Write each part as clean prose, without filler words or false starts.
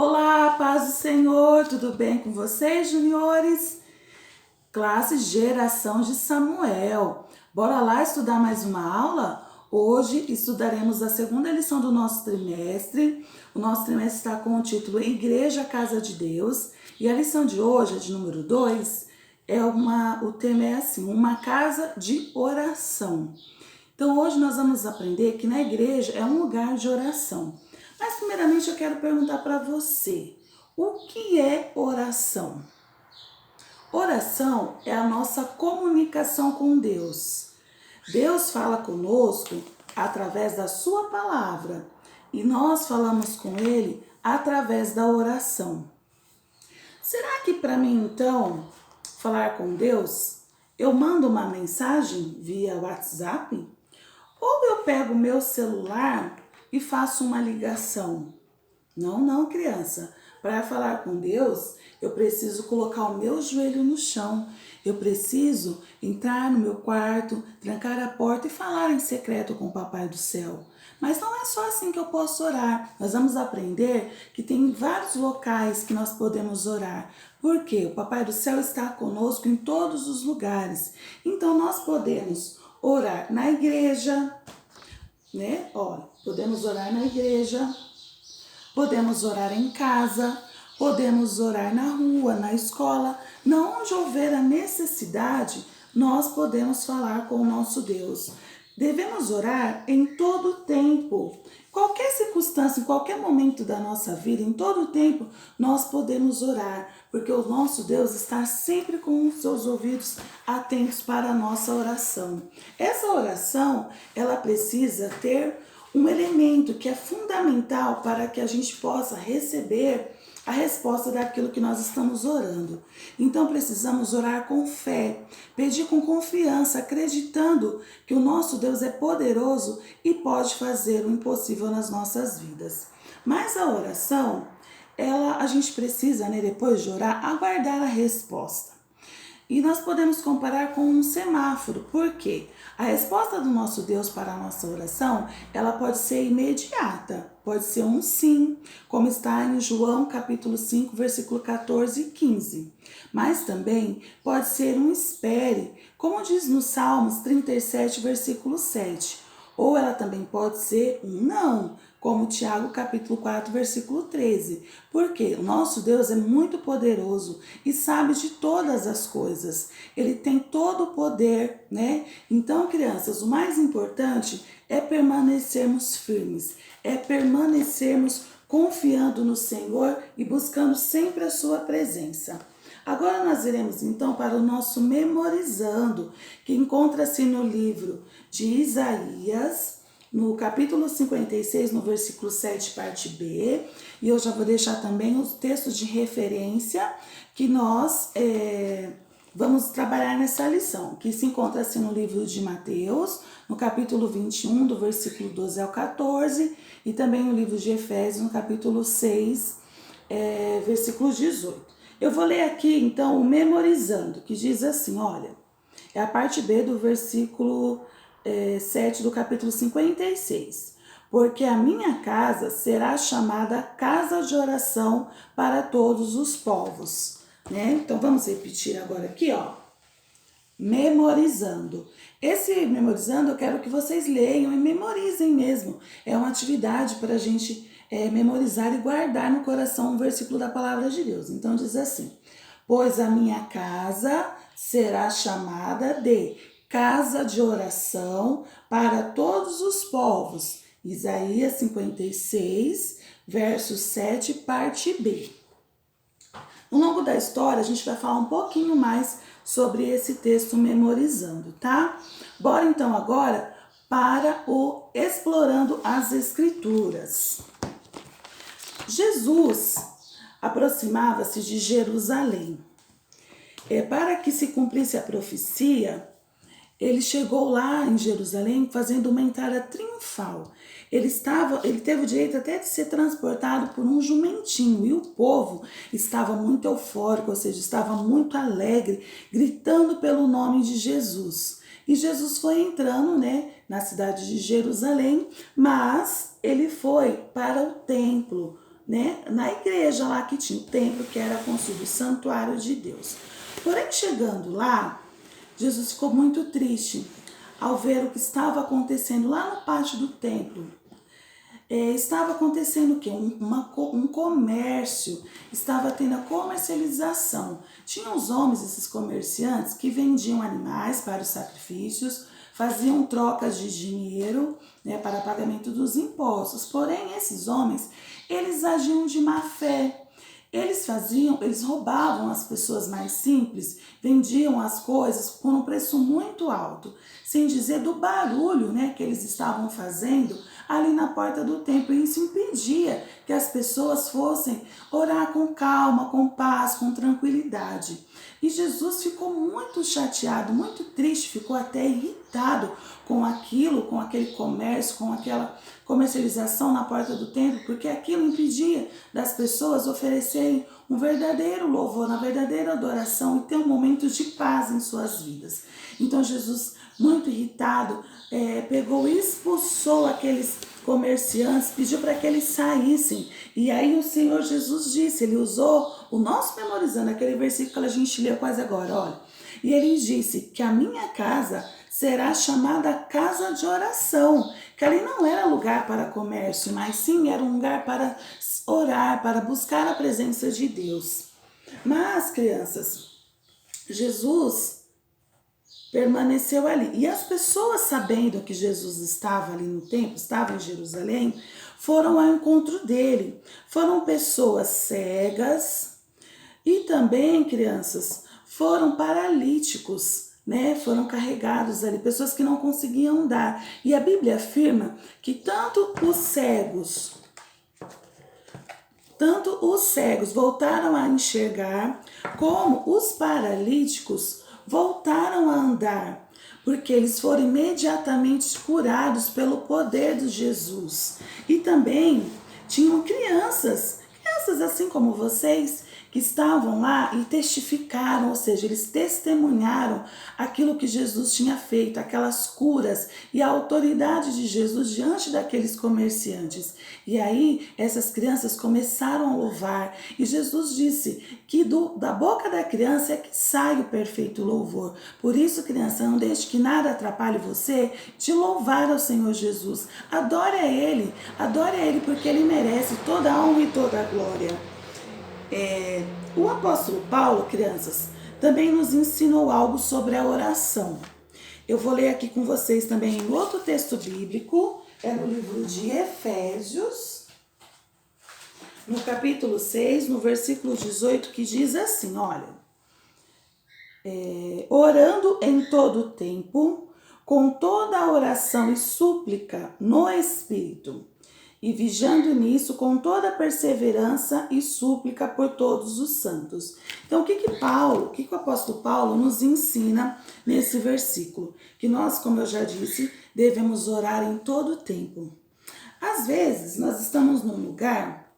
Olá, paz do Senhor, tudo bem com vocês, juniores? Classe Geração de Samuel. Bora lá estudar mais uma aula? Hoje estudaremos a segunda lição do nosso trimestre. O nosso trimestre está com o título Igreja, Casa de Deus. E a lição de hoje, a de número 2, o tema é assim, uma casa de oração. Então hoje nós vamos aprender que na igreja é um lugar de oração. Mas primeiramente eu quero perguntar para você, o que é oração? Oração é a nossa comunicação com Deus. Deus fala conosco através da sua palavra e nós falamos com Ele através da oração. Será que para mim então falar com Deus, eu mando uma mensagem via WhatsApp? Ou eu pego o meu celular e faço uma ligação? Não, criança. Para falar com Deus, eu preciso colocar o meu joelho no chão. Eu preciso entrar no meu quarto, trancar a porta e falar em secreto com o Papai do Céu. Mas não é só assim que eu posso orar. Nós vamos aprender que tem vários locais que nós podemos orar. Porque o Papai do Céu está conosco em todos os lugares. Então nós podemos orar na igreja, né? Olha, podemos orar na igreja, podemos orar em casa, podemos orar na rua, na escola. Na onde houver a necessidade, nós podemos falar com o nosso Deus. Devemos orar em todo o tempo. Qualquer circunstância, em qualquer momento da nossa vida, em todo o tempo, nós podemos orar, porque o nosso Deus está sempre com os seus ouvidos atentos para a nossa oração. Essa oração, ela precisa ter um elemento que é fundamental para que a gente possa receber a resposta daquilo que nós estamos orando. Então precisamos orar com fé, pedir com confiança, acreditando que o nosso Deus é poderoso e pode fazer o impossível nas nossas vidas. Mas a oração, a gente precisa, depois de orar, aguardar a resposta. E nós podemos comparar com um semáforo, porque a resposta do nosso Deus para a nossa oração, ela pode ser imediata, pode ser um sim, como está em João capítulo 5, versículo 14 e 15. Mas também pode ser um espere, como diz no Salmos 37, versículo 7. Ou ela também pode ser um não, como Tiago capítulo 4, versículo 13. Porque o nosso Deus é muito poderoso e sabe de todas as coisas. Ele tem todo o poder, né? Então, crianças, o mais importante é permanecermos firmes, é permanecermos confiando no Senhor e buscando sempre a sua presença. Agora nós iremos então para o nosso memorizando, que encontra-se no livro de Isaías, no capítulo 56, no versículo 7, parte B. E eu já vou deixar também os textos de referência que nós vamos trabalhar nessa lição, que se encontra-se no livro de Mateus, no capítulo 21, do versículo 12 ao 14, e também no livro de Efésios, no capítulo 6, versículo 18. Eu vou ler aqui, então, o memorizando, que diz assim, olha, é a parte B do versículo 7 do capítulo 56. Porque a minha casa será chamada casa de oração para todos os povos. Né? Então, vamos repetir agora aqui, ó. Memorizando. Esse memorizando eu quero que vocês leiam e memorizem mesmo. É uma atividade para a gente memorizar e guardar no coração um versículo da palavra de Deus. Então diz assim, pois a minha casa será chamada de casa de oração para todos os povos. Isaías 56, verso 7, parte B. No longo da história, a gente vai falar um pouquinho mais sobre esse texto memorizando, tá? Bora então agora para o Explorando as Escrituras. Jesus aproximava-se de Jerusalém. Para que se cumprisse a profecia, ele chegou lá em Jerusalém fazendo uma entrada triunfal. Ele teve o direito até de ser transportado por um jumentinho e o povo estava muito eufórico, ou seja, estava muito alegre, gritando pelo nome de Jesus. E Jesus foi entrando, na cidade de Jerusalém, mas ele foi para o templo, né, na igreja lá que tinha o templo, que era considerado o santuário de Deus. Porém, chegando lá, Jesus ficou muito triste ao ver o que estava acontecendo lá no pátio do templo. Estava acontecendo o quê? Um comércio, estava tendo a comercialização. Tinha os homens, esses comerciantes, que vendiam animais para os sacrifícios, faziam trocas de dinheiro, né, para pagamento dos impostos. Porém, esses homens, eles agiam de má fé. Eles roubavam as pessoas mais simples, vendiam as coisas por um preço muito alto, sem dizer do barulho, né, que eles estavam fazendo ali na porta do templo. E isso impedia que as pessoas fossem orar com calma, com paz, com tranquilidade. E Jesus ficou muito chateado, muito triste, ficou até irritado com aquilo, com aquele comércio, com aquela comercialização na porta do templo, porque aquilo impedia das pessoas oferecerem um verdadeiro louvor, uma verdadeira adoração e ter um momento de paz em suas vidas. Então Jesus, muito irritado, pegou e expulsou aqueles comerciantes, pediu para que eles saíssem. E aí o Senhor Jesus disse, ele usou o nosso memorizando, aquele versículo que a gente leu quase agora, olha. E ele disse que a minha casa será chamada casa de oração, que ali não era lugar para comércio, mas sim era um lugar para orar, para buscar a presença de Deus. Mas, crianças, Jesus permaneceu ali. E as pessoas, sabendo que Jesus estava ali no templo, estava em Jerusalém, foram ao encontro dele. Foram pessoas cegas e também, crianças, foram paralíticos, né? Foram carregados ali, pessoas que não conseguiam andar. E a Bíblia afirma que tanto os cegos voltaram a enxergar, como os paralíticos voltaram a andar, porque eles foram imediatamente curados pelo poder de Jesus. E também tinham crianças assim como vocês, que estavam lá e testificaram, ou seja, eles testemunharam aquilo que Jesus tinha feito, aquelas curas e a autoridade de Jesus diante daqueles comerciantes. E aí essas crianças começaram a louvar, e Jesus disse que da boca da criança é que sai o perfeito louvor. Por isso, criança, não deixe que nada atrapalhe você de louvar ao Senhor Jesus. Adore a Ele porque Ele merece toda a honra e toda a glória. O apóstolo Paulo, crianças, também nos ensinou algo sobre a oração. Eu vou ler aqui com vocês também em outro texto bíblico, é no livro de Efésios, no capítulo 6, no versículo 18, que diz assim, olha, orando em todo o tempo, com toda a oração e súplica no Espírito, e vigiando nisso com toda perseverança e súplica por todos os santos. Então, o que o apóstolo Paulo nos ensina nesse versículo? Que nós, como eu já disse, devemos orar em todo o tempo. Às vezes, nós estamos num lugar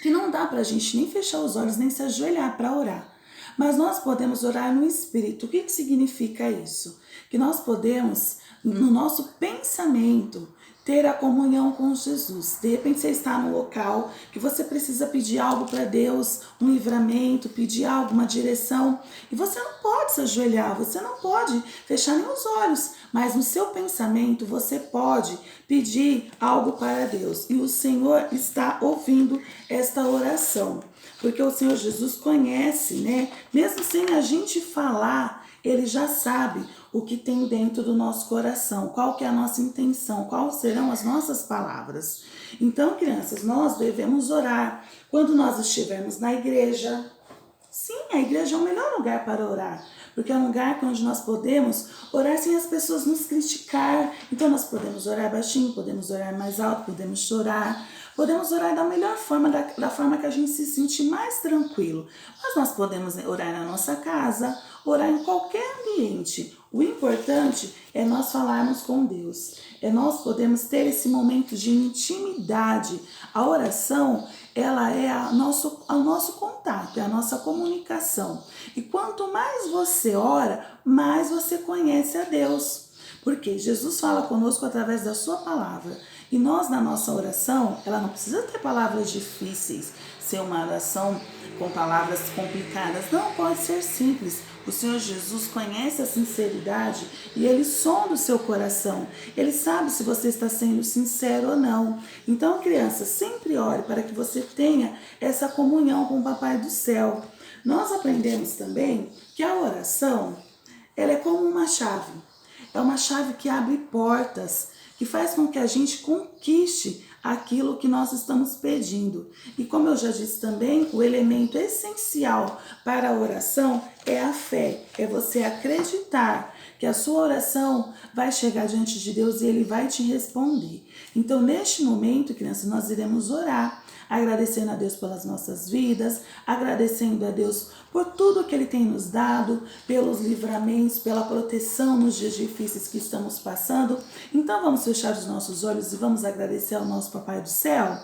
que não dá para a gente nem fechar os olhos, nem se ajoelhar para orar. Mas nós podemos orar no Espírito. O que significa isso? Que nós podemos, no nosso pensamento, ter a comunhão com Jesus. De repente você está no local que você precisa pedir algo para Deus, um livramento, pedir algo, uma direção, e você não pode se ajoelhar, você não pode fechar nem os olhos, mas no seu pensamento você pode pedir algo para Deus, e o Senhor está ouvindo esta oração, porque o Senhor Jesus conhece, né? Mesmo sem a gente falar, Ele já sabe o que tem dentro do nosso coração, qual que é a nossa intenção, quais serão as nossas palavras. Então, crianças, nós devemos orar quando nós estivermos na igreja. Sim, a igreja é o melhor lugar para orar, porque é um lugar onde nós podemos orar sem as pessoas nos criticar. Então nós podemos orar baixinho, podemos orar mais alto, podemos chorar, podemos orar da melhor forma, da forma que a gente se sente mais tranquilo. Mas nós podemos orar na nossa casa, orar em qualquer ambiente. O importante é nós falarmos com Deus, é nós podemos ter esse momento de intimidade. A oração, ela é o nosso contato, é a nossa comunicação. E quanto mais você ora, mais você conhece a Deus. Porque Jesus fala conosco através da sua palavra. E nós, na nossa oração, ela não precisa ter palavras difíceis, ser uma oração com palavras complicadas. Não, pode ser simples. O Senhor Jesus conhece a sinceridade e Ele sonda o seu coração. Ele sabe se você está sendo sincero ou não. Então, criança, sempre ore para que você tenha essa comunhão com o Papai do Céu. Nós aprendemos também que a oração, ela é como uma chave. É uma chave que abre portas, que faz com que a gente conquiste aquilo que nós estamos pedindo. E como eu já disse também, o elemento essencial para a oração é a fé. É você acreditar que a sua oração vai chegar diante de Deus e Ele vai te responder. Então, neste momento, crianças, nós iremos orar, agradecendo a Deus pelas nossas vidas, agradecendo a Deus por tudo que Ele tem nos dado, pelos livramentos, pela proteção nos dias difíceis que estamos passando. Então vamos fechar os nossos olhos e vamos agradecer ao nosso Papai do Céu.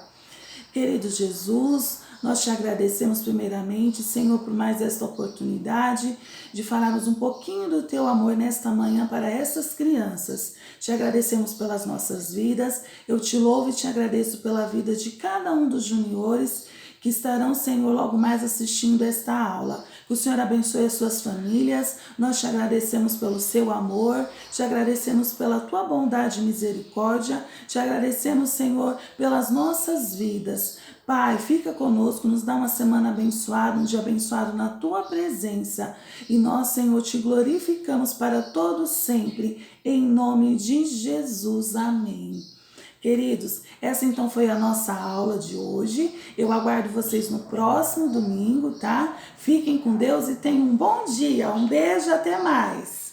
Querido Jesus, nós te agradecemos primeiramente, Senhor, por mais esta oportunidade de falarmos um pouquinho do teu amor nesta manhã para essas crianças. Te agradecemos pelas nossas vidas, eu te louvo e te agradeço pela vida de cada um dos juniores que estarão, Senhor, logo mais assistindo esta aula. Que o Senhor abençoe as suas famílias, nós te agradecemos pelo seu amor, te agradecemos pela tua bondade e misericórdia, te agradecemos, Senhor, pelas nossas vidas. Pai, fica conosco, nos dá uma semana abençoada, um dia abençoado na tua presença. E nós, Senhor, te glorificamos para todos sempre, em nome de Jesus. Amém. Queridos, essa então foi a nossa aula de hoje. Eu aguardo vocês no próximo domingo, tá? Fiquem com Deus e tenham um bom dia. Um beijo, até mais.